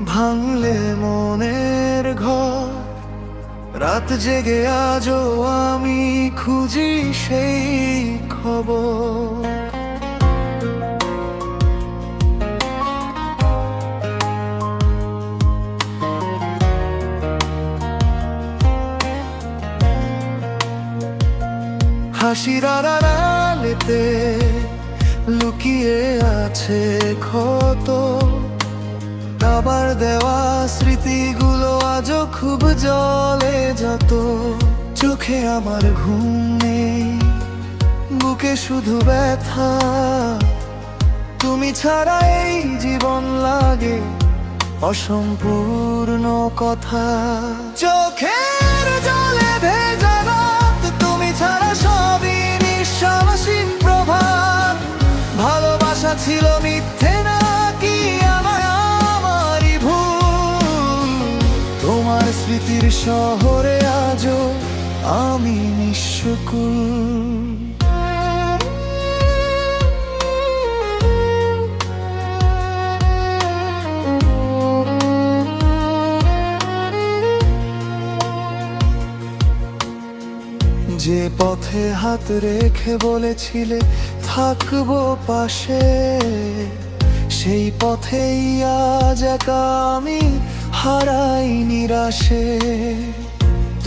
ভাঙলে মনের ঘর, রাত জেগে আজও আমি খুঁজি সেই খবর। হাসির আড়ালেতে লুকিয়ে আছে ক্ষত, আবার দেওয়া স্মৃতিগুলো আজও খুব জলে যত। চোখে আমার ঘুম নেই, বুকে শুধু ব্যথা, তুমি ছাড়া এই জীবন লাগে অসম্পূর্ণ কথা। চোখের জলে ভেজা রাত, তুমি ছাড়া সবই নিঃশ্বাসহীন প্রভাত। ভালোবাসা ছিল মিথ্যে নাকি আমারই ভুল? তোমার স্মৃতির শহরে আজও আমি নিঃশকুল। যে পথে হাত রেখে বলেছিলে থাকবো পাশে, সেই পথেই আজ একা আমি হারাই নিরাশে।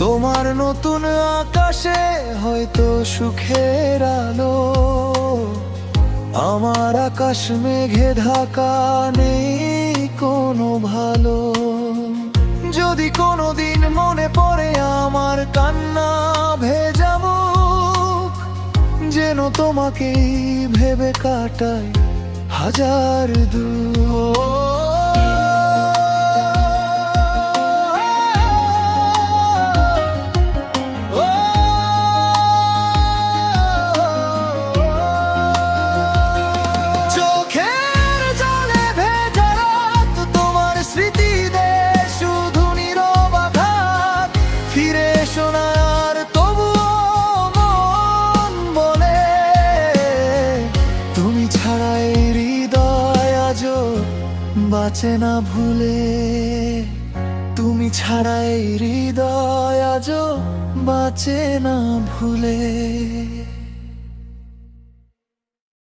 তোমার নতুন আকাশে হয়তো সুখের আলো, আমার আকাশ মেঘে ঢাকা, নেই কোনো ভালো। যদি কোনোদিন মনে পড়ে আমার কান্না ভেজা মুখ, যেন তোমাকেই ভেবে কাটাই হাজার দুঃখ। বাঁচে না ভুলে, তুমি ছাড়া এই হৃদয় আজও বাঁচে না ভুলে।